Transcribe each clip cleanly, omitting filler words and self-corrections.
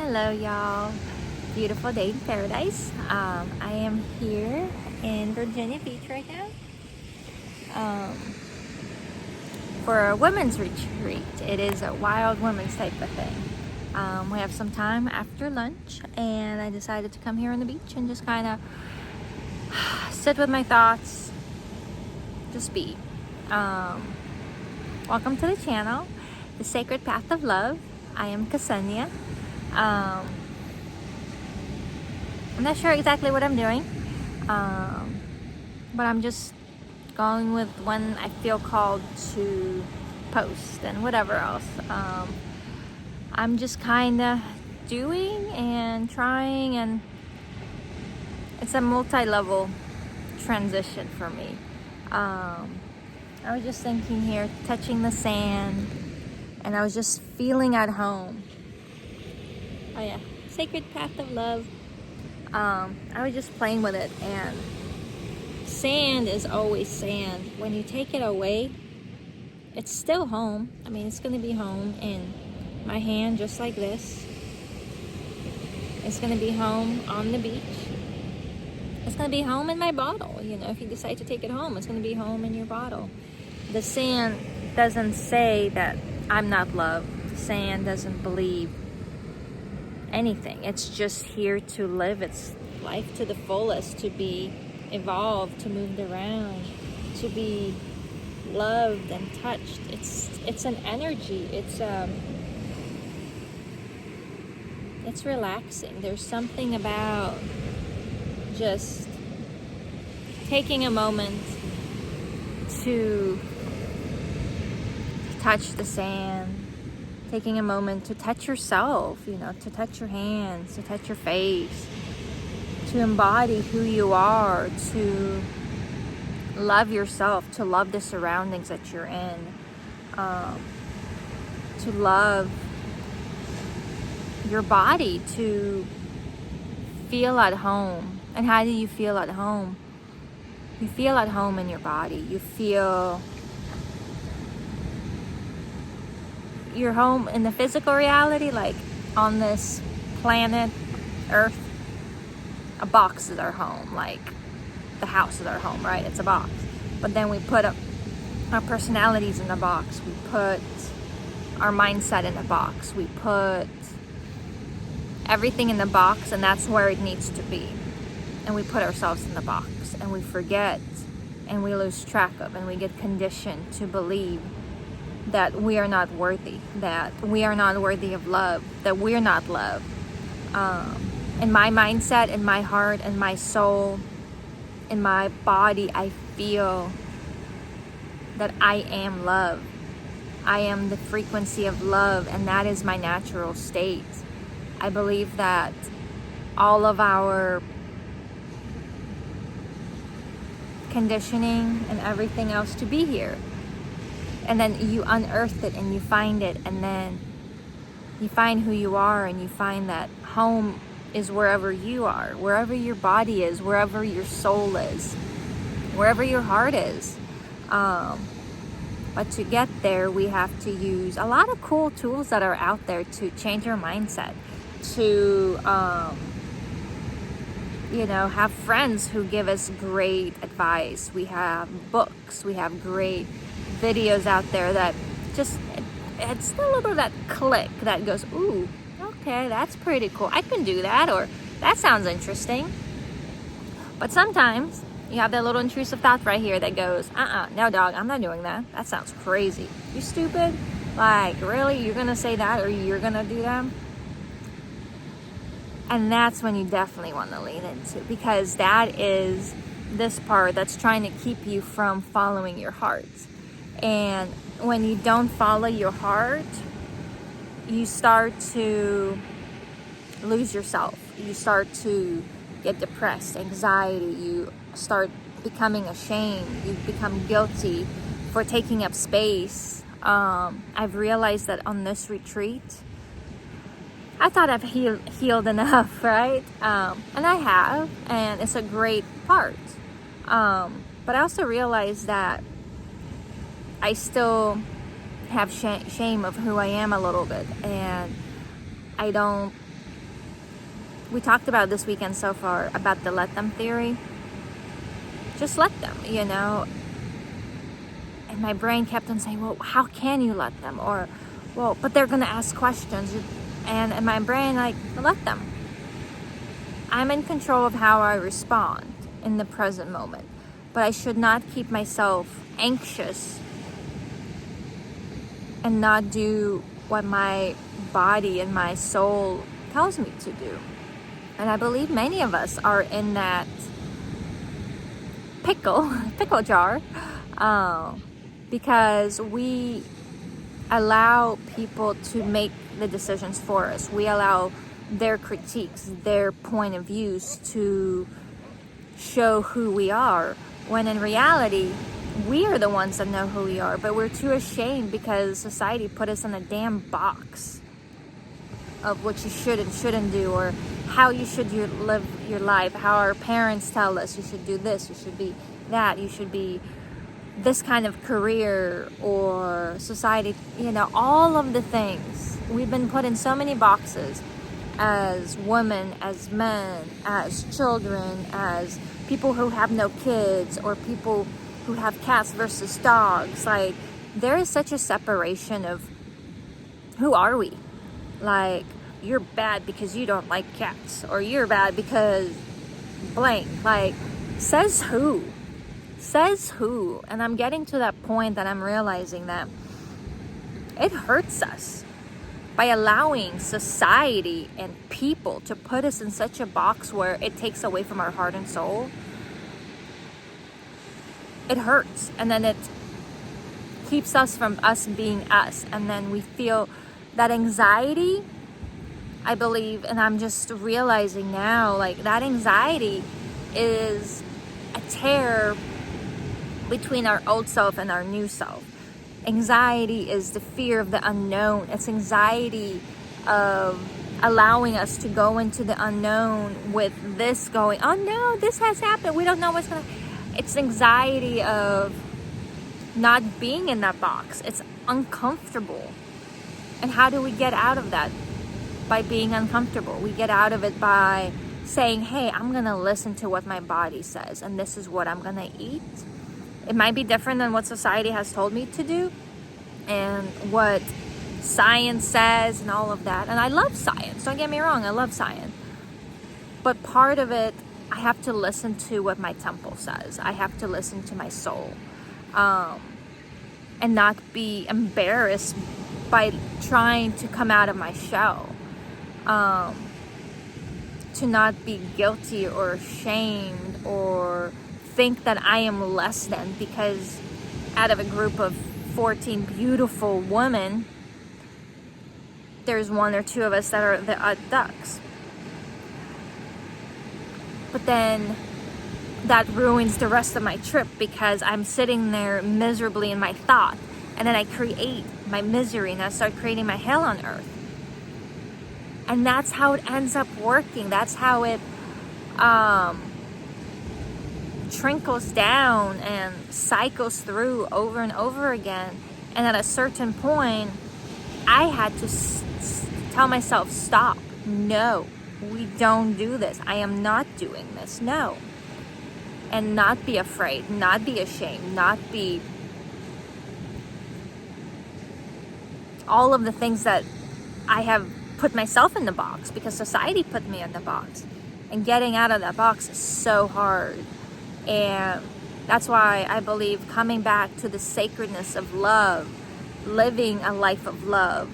Hello, y'all. Beautiful day in paradise. I am here in Virginia Beach right now um, for a women's retreat. It is a wild women's type of thing. We have some time after lunch, and I decided to come here on the beach and just kind of sit with my thoughts, just be. Welcome to the channel, The Sacred Path of Love. I am Ksenia. I'm not sure exactly what I'm doing, but I'm just going with when I feel called to post and whatever else. I'm just kind of doing and trying, and it's a multi-level transition for me. I was just thinking here, touching the sand, and I was just feeling at home. Oh yeah, Sacred Path of Love. I was just playing with it, and sand is always sand. When you take it away, it's still home. I mean, it's going to be home in my hand, just like this. It's going to be home on the beach. It's going to be home in my bottle. You know, if you decide to take it home, it's going to be home in your bottle. The sand doesn't say that I'm not loved. The sand doesn't believe anything. It's just here to live its life to the fullest, to be evolved, to move around, to be loved and touched. It's an energy. It's relaxing. There's something about just taking a moment to touch the sand, taking a moment to touch yourself, you know, to touch your hands, to touch your face, to embody who you are, to love yourself, to love the surroundings that you're in, to love your body, to feel at home. And how do you feel at home? You feel at home in your body. You feel your home in the physical reality, like on this planet Earth. A box is our home, like the house is our home, right? It's a box. But then we put up our personalities in the box. We put our mindset in the box. We put everything in the box, and that's where it needs to be. And we put ourselves in the box, and we forget, and we lose track of, and we get conditioned to believe that we are not worthy, that we are not worthy of love, that we're not loved. In my mindset, in my heart, in my soul, in my body, I feel that I am love. I am the frequency of love, and that is my natural state. I believe that all of our conditioning and everything else to be here, and then you unearth it and you find it, and then you find who you are, and you find that home is wherever you are, wherever your body is, wherever your soul is, wherever your heart is. But to get there, we have to use a lot of cool tools that are out there to change our mindset, to have friends who give us great advice. We have books, we have great videos out there that just, it's still a little bit of that click that goes, ooh, okay, that's pretty cool. I can do that, or that sounds interesting. But sometimes you have that little intrusive thought right here that goes, no dog, I'm not doing that. That sounds crazy. You stupid? Like, really? You're gonna say that, or you're gonna do that? And that's when you definitely want to lean into, because that is this part that's trying to keep you from following your heart. And when you don't follow your heart, you start to lose yourself. You start to get depressed, anxiety. You start becoming ashamed. You become guilty for taking up space. I've realized that on this retreat, I thought I've healed enough, right? And I have, and it's a great part. But I also realized that I still have shame of who I am a little bit, and I don't we talked about this weekend so far about the let them theory. Just let them, you know. And my brain kept on saying, well, how can you let them? Or, well, but they're going to ask questions. And my brain, like, let them. I'm in control of how I respond in the present moment. But I should not keep myself anxious and not do what my body and my soul tells me to do. And I believe many of us are in that pickle jar, because we allow people to make the decisions for us. We allow their critiques, their point of views to show who we are, when in reality, we are the ones that know who we are, but we're too ashamed because society put us in a damn box of what you should and shouldn't do, or how you should live your life, how our parents tell us you should do this, you should be that, you should be this kind of career, or society, you know, all of the things. We've been put in so many boxes as women, as men, as children, as people who have no kids, or people who have cats versus dogs. Like, there is such a separation of who are we? Like, you're bad because you don't like cats, or you're bad because blank. Like, says who? Says who? And I'm getting to that point that I'm realizing that it hurts us by allowing society and people to put us in such a box where it takes away from our heart and soul. It hurts, and then it keeps us from us being us, and then we feel that anxiety, I believe, and I'm just realizing now, like, that anxiety is a tear between our old self and our new self. Anxiety is the fear of the unknown. It's anxiety of allowing us to go into the unknown with this going, oh no, this has happened, we don't know what's gonna. It's anxiety of not being in that box. It's uncomfortable. And how do we get out of that? By being uncomfortable. We get out of it by saying, hey, I'm gonna listen to what my body says, and this is what I'm gonna eat. It might be different than what society has told me to do, and what science says, and all of that. And I love science, don't get me wrong, I love science. But part of it, I have to listen to what my temple says. I have to listen to my soul, and not be embarrassed by trying to come out of my shell. To not be guilty or ashamed, or think that I am less than because out of a group of 14 beautiful women, there's one or two of us that are the odd ducks. But then that ruins the rest of my trip, because I'm sitting there miserably in my thought, and then I create my misery and I start creating my hell on earth. And that's how it ends up working. That's how it trickles down and cycles through over and over again. And at a certain point, I had to tell myself, stop. No, we don't do this. I am not doing this. No. And not be afraid, not be ashamed, not be all of the things that I have put myself in the box because society put me in the box. And getting out of that box is so hard. And that's why I believe coming back to the sacredness of love, living a life of love,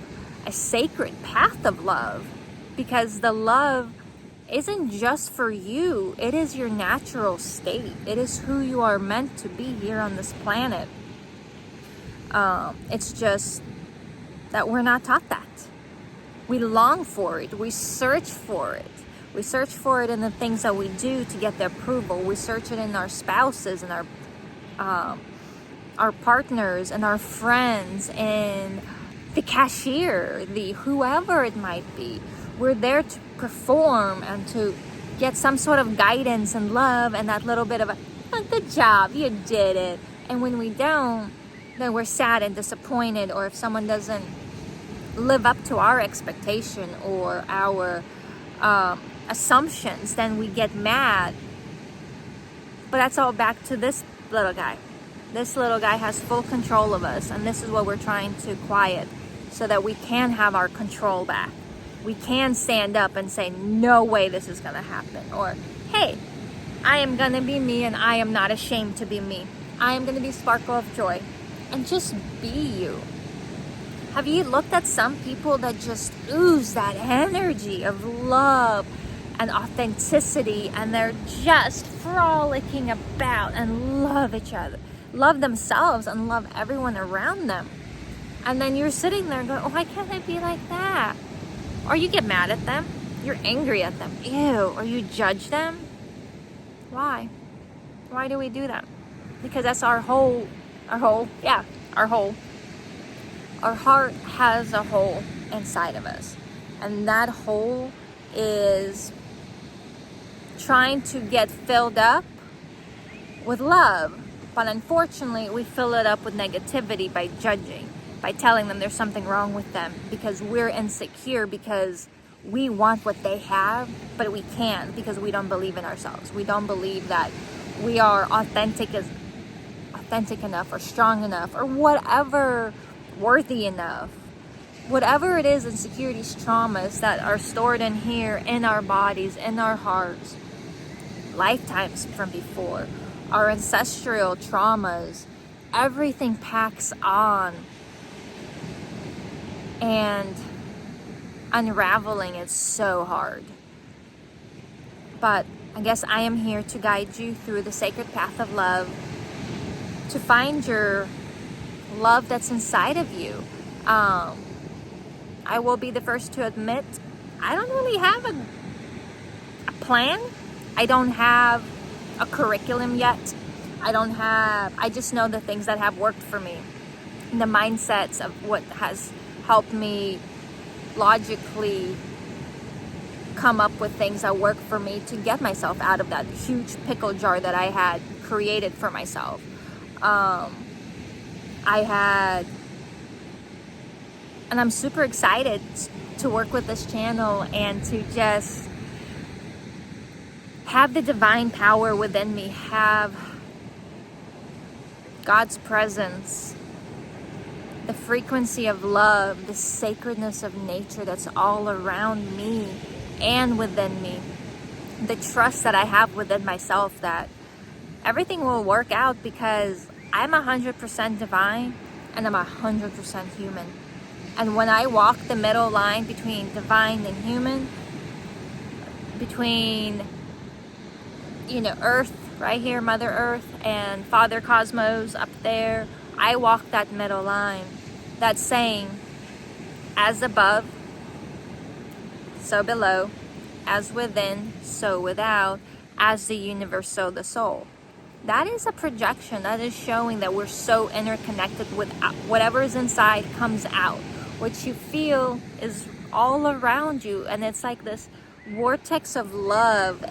a sacred path of love, because the love isn't just for you. It is your natural state. It is who you are meant to be here on this planet. It's just that we're not taught that. We long for it. We search for it. We search for it in the things that we do to get the approval. We search it in our spouses and our partners and our friends and the cashier, the whoever it might be. We're there to perform and to get some sort of guidance and love and that little bit of a, oh, good job, you did it. And when we don't, then we're sad and disappointed, or if someone doesn't live up to our expectation or our assumptions, then we get mad. But that's all back to this little guy. This little guy has full control of us, and this is what we're trying to quiet so that we can have our control back. We can stand up and say, no way this is gonna happen. Or, hey, I am gonna be me, and I am not ashamed to be me. I am gonna be sparkle of joy. And just be you. Have you looked at some people that just ooze that energy of love and authenticity, and they're just frolicking about and love each other, love themselves, and love everyone around them? And then you're sitting there going, oh, why can't I be like that? Or you get mad at them. You're angry at them. Ew. Or you judge them. Why? Why do we do that? Because that's our hole. Our heart has a hole inside of us. And that hole is trying to get filled up with love. But unfortunately, we fill it up with negativity by judging, by telling them there's something wrong with them, because we're insecure, because we want what they have, but we can't because we don't believe in ourselves. We don't believe that we are authentic enough, or strong enough, or whatever, worthy enough. Whatever it is, insecurities, traumas that are stored in here, in our bodies, in our hearts, lifetimes from before, our ancestral traumas, everything packs on, and unraveling is so hard. But I guess I am here to guide you through the sacred path of love, to find your love that's inside of you. I will be the first to admit, I don't really have a plan. I don't have a curriculum yet. I just know the things that have worked for me, the mindsets of what has helped me logically come up with things that work for me to get myself out of that huge pickle jar that I had created for myself. And I'm super excited to work with this channel and to just have the divine power within me, have God's presence, the frequency of love, the sacredness of nature that's all around me and within me, the trust that I have within myself that everything will work out, because I'm 100% divine and I'm 100% human. And when I walk the middle line between divine and human, between, Earth right here, Mother Earth, and Father Cosmos up there, I walk that middle line. That saying, as above, so below, as within, so without, as the universe, so the soul. That is a projection. That is showing that we're so interconnected with whatever is inside comes out. What you feel is all around you, and it's like this vortex of love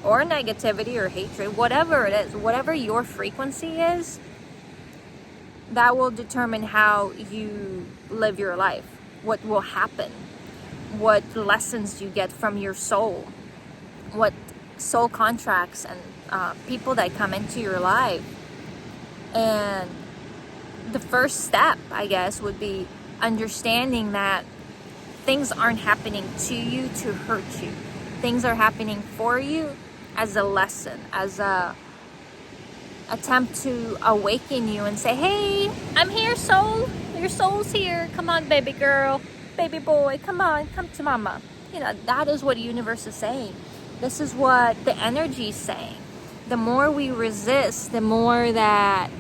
or negativity or hatred, whatever it is, whatever your frequency is, that will determine how you live your life, what will happen, what lessons you get from your soul, what soul contracts and people that come into your life. And the first step, I guess, would be understanding that things aren't happening to you to hurt you. Things are happening for you as a lesson, as a attempt to awaken you and say, hey, I'm here, soul. Your soul's here. Come on, baby girl, baby boy, come on, come to mama. That is what the universe is saying. This is what the energy is saying. The more we resist, the more that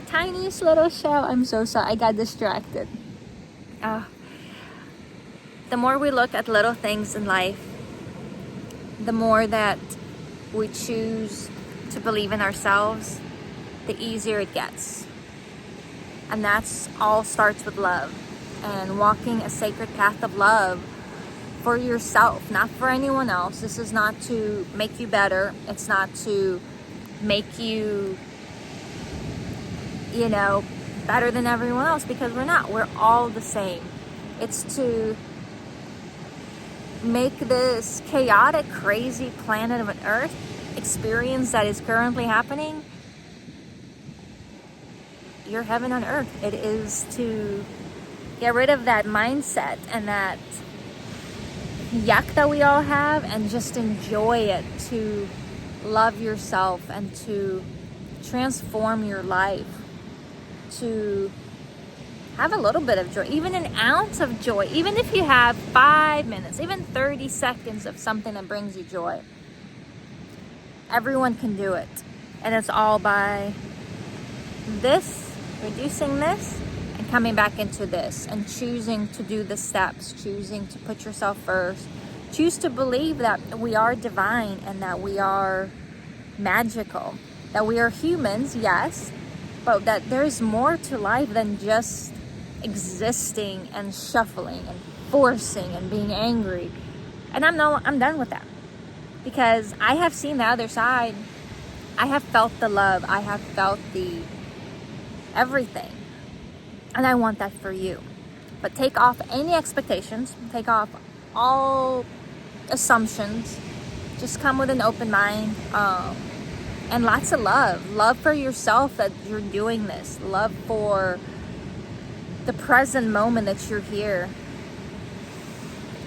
tiniest little shell, I'm so sorry, I got distracted. The more we look at little things in life, the more that we choose to believe in ourselves, the easier it gets. And that's all starts with love, and walking a sacred path of love for yourself, not for anyone else. This is not to make you better. It's not to make you, better than everyone else, because we're not. We're all the same. It's to make this chaotic, crazy planet of an Earth experience that is currently happening your heaven on earth. It is to get rid of that mindset and that yuck that we all have and just enjoy it, to love yourself and to transform your life, to have a little bit of joy, even an ounce of joy, even if you have 5 minutes, even 30 seconds of something that brings you joy. Everyone can do it. And it's all by reducing this and coming back into this and choosing to do the steps, choosing to put yourself first, choose to believe that we are divine and that we are magical, that we are humans, yes, but that there's more to life than just existing and shuffling and forcing and being angry. And I'm done with that, because I have seen the other side. I have felt the love, I have felt the everything, and I want that for you. But take off any expectations, take off all assumptions, just come with an open mind, and lots of love for yourself that you're doing this, love for the present moment that you're here.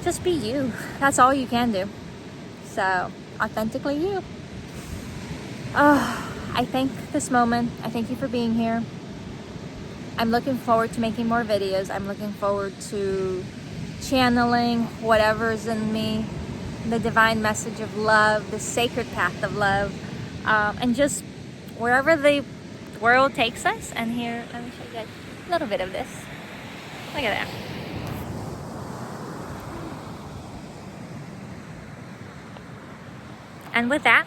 Just be you. That's all you can do. So authentically you. I thank this moment. I thank you for being here. I'm looking forward to making more videos. I'm looking forward to channeling whatever's in me, the divine message of love, the sacred path of love, and just wherever the world takes us. And here, let me show you guys a little bit of this. Look at that. And with that,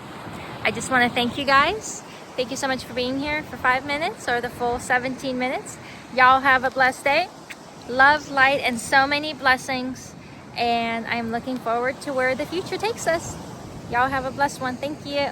I just want to thank you guys. Thank you so much for being here for 5 minutes or the full 17 minutes. Y'all have a blessed day. Love, light, and so many blessings. And I'm looking forward to where the future takes us. Y'all have a blessed one. Thank you.